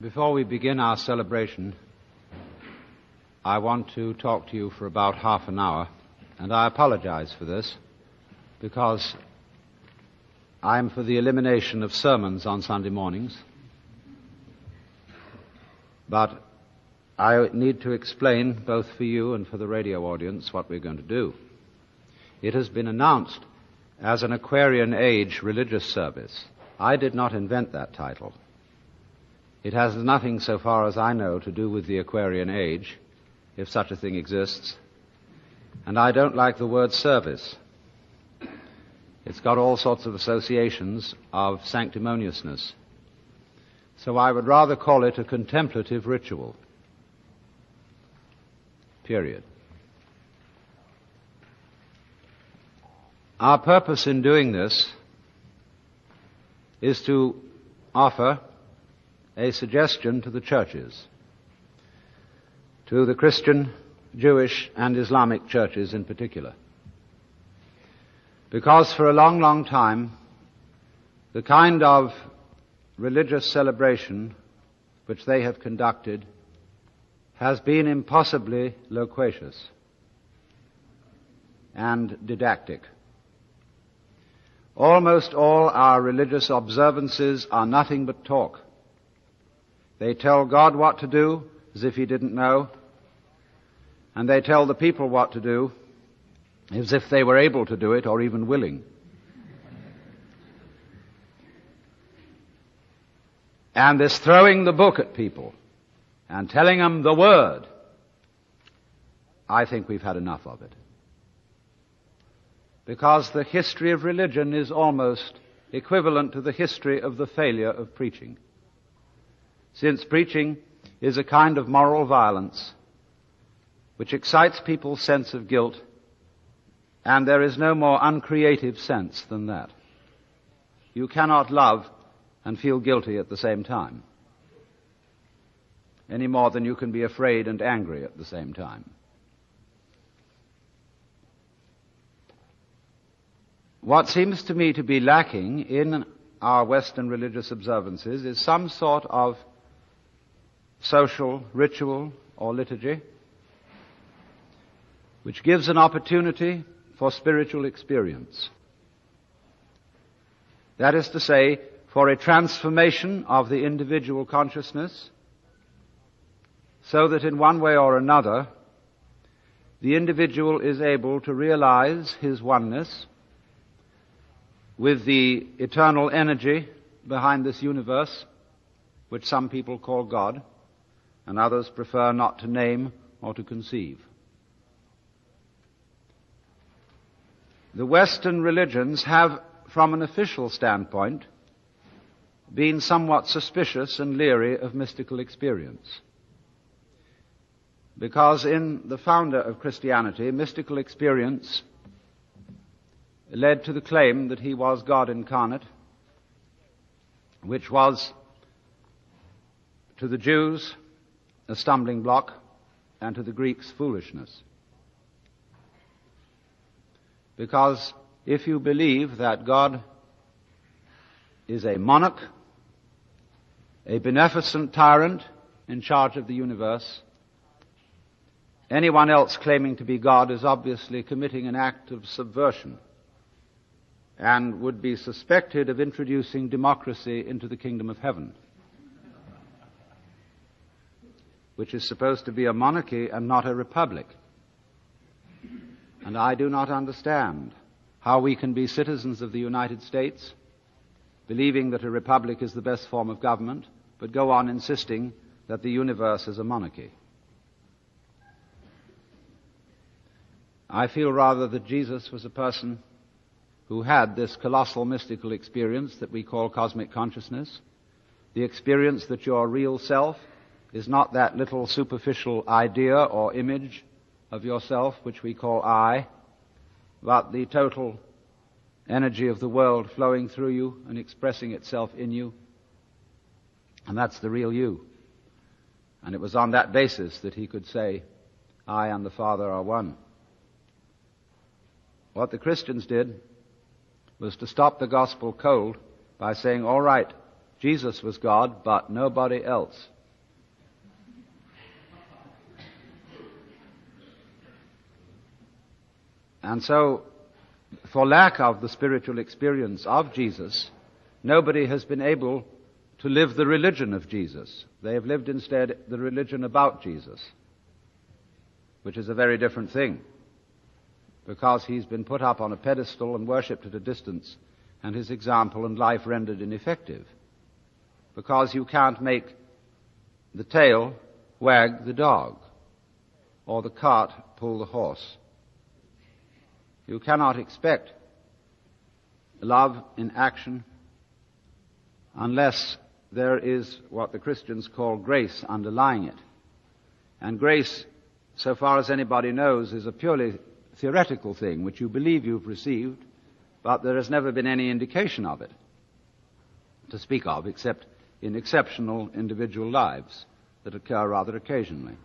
Before we begin our celebration, I want to talk to you for about half an hour, and I apologize for this because I'm for the elimination of sermons on Sunday mornings, but I need to explain both for you and for the radio audience what we're going to do. It has been announced as an Aquarian Age religious service. I did not invent that title. It has nothing, so far as I know, to do with the Aquarian Age, if such a thing exists. And I don't like the word service. It's got all sorts of associations of sanctimoniousness. So I would rather call it a contemplative ritual. Period. Our purpose in doing this is to offer a suggestion to the churches, to the Christian, Jewish, and Islamic churches in particular. Because for a long, long time, the kind of religious celebration which they have conducted has been impossibly loquacious and didactic. Almost all our religious observances are nothing but talk. They tell God what to do as if he didn't know, and they tell the people what to do as if they were able to do it or even willing. And this throwing the book at people and telling them the word, I think we've had enough of it. Because the history of religion is almost equivalent to the history of the failure of preaching. Since preaching is a kind of moral violence which excites people's sense of guilt, and there is no more uncreative sense than that. You cannot love and feel guilty at the same time, any more than you can be afraid and angry at the same time. What seems to me to be lacking in our Western religious observances is some sort of social ritual or liturgy which gives an opportunity for spiritual experience. That is to say, for a transformation of the individual consciousness so that in one way or another the individual is able to realize his oneness with the eternal energy behind this universe, which some people call God, and others prefer not to name or to conceive. The Western religions have, from an official standpoint, been somewhat suspicious and leery of mystical experience. Because in the founder of Christianity, mystical experience led to the claim that he was God incarnate, which was, to the Jews, a stumbling block, and to the Greeks, foolishness. Because if you believe that God is a monarch, a beneficent tyrant in charge of the universe, anyone else claiming to be God is obviously committing an act of subversion and would be suspected of introducing democracy into the kingdom of heaven, which is supposed to be a monarchy and not a republic. And I do not understand how we can be citizens of the United States, believing that a republic is the best form of government, but go on insisting that the universe is a monarchy. I feel rather that Jesus was a person who had this colossal mystical experience that we call cosmic consciousness, the experience that your real self is not that little superficial idea or image of yourself which we call I, but the total energy of the world flowing through you and expressing itself in you, and that's the real you. And it was on that basis that he could say, I and the Father are one. What the Christians did was to stop the gospel cold by saying, all right, Jesus was God, but nobody else. And so, for lack of the spiritual experience of Jesus, nobody has been able to live the religion of Jesus. They have lived instead the religion about Jesus, which is a very different thing, because he's been put up on a pedestal and worshipped at a distance, and his example and life rendered ineffective, because you can't make the tail wag the dog, or the cart pull the horse. You cannot expect love in action unless there is what the Christians call grace underlying it. And grace, so far as anybody knows, is a purely theoretical thing which you believe you've received, but there has never been any indication of it to speak of except in exceptional individual lives that occur rather occasionally.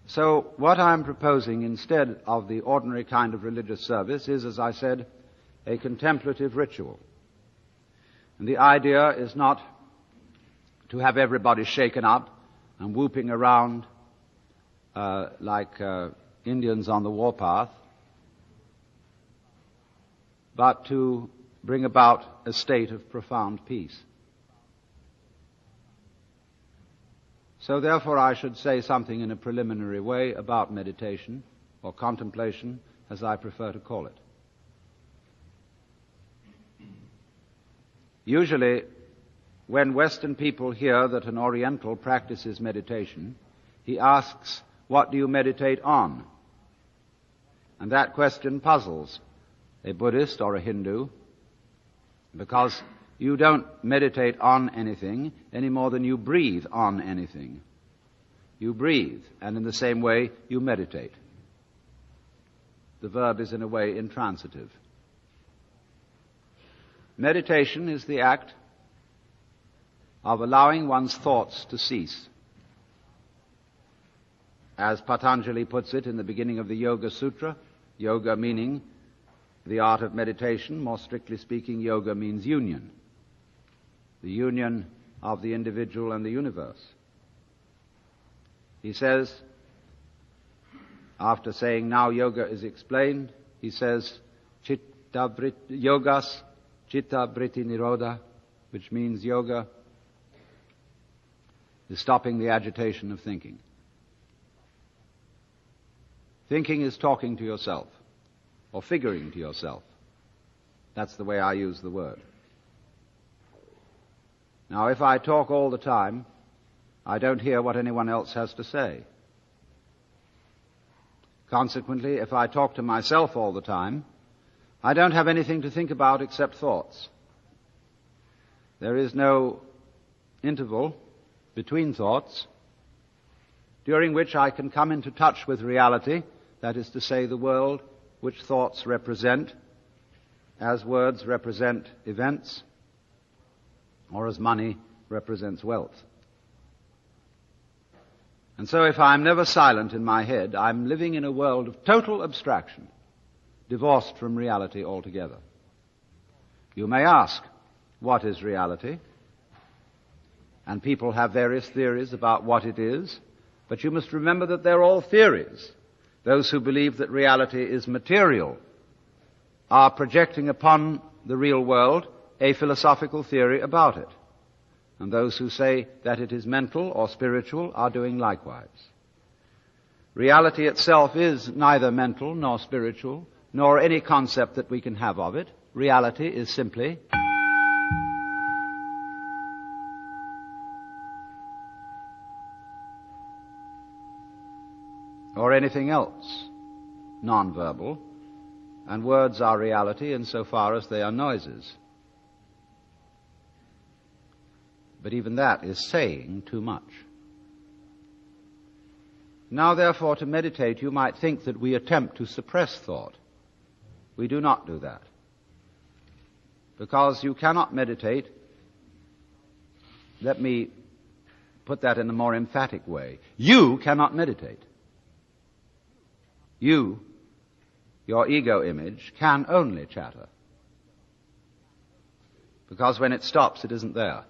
So what I'm proposing instead of the ordinary kind of religious service is, as I said, a contemplative ritual. And the idea is not to have everybody shaken up and whooping around like Indians on the warpath, but to bring about a state of profound peace. So therefore I should say something in a preliminary way about meditation, or contemplation, as I prefer to call it. Usually, when Western people hear that an Oriental practices meditation, he asks, "What do you meditate on?" And that question puzzles a Buddhist or a Hindu, because you don't meditate on anything any more than you breathe on anything. You breathe, and in the same way you meditate. The verb is in a way intransitive. Meditation is the act of allowing one's thoughts to cease. As Patanjali puts it in the beginning of the Yoga Sutra, yoga meaning the art of meditation, more strictly speaking, yoga means union. The union of the individual and the universe. He says, after saying now yoga is explained, he says, yogas chitta vritti nirodha, which means yoga is stopping the agitation of thinking. Thinking is talking to yourself, or figuring to yourself. That's the way I use the word. Now, if I talk all the time, I don't hear what anyone else has to say. Consequently, if I talk to myself all the time, I don't have anything to think about except thoughts. There is no interval between thoughts during which I can come into touch with reality, that is to say, the world which thoughts represent, as words represent events, or as money represents wealth. And so if I'm never silent in my head, I'm living in a world of total abstraction, divorced from reality altogether. You may ask, what is reality? And people have various theories about what it is, but you must remember that they're all theories. Those who believe that reality is material are projecting upon the real world a philosophical theory about it. And those who say that it is mental or spiritual are doing likewise. Reality itself is neither mental nor spiritual, nor any concept that we can have of it. Reality is simply or anything else, non-verbal, and words are reality insofar as they are noises. But even that is saying too much. Now, therefore, to meditate, you might think that we attempt to suppress thought. We do not do that. Because you cannot meditate. Let me put that in a more emphatic way. You cannot meditate. You, your ego image, can only chatter. Because when it stops, it isn't there.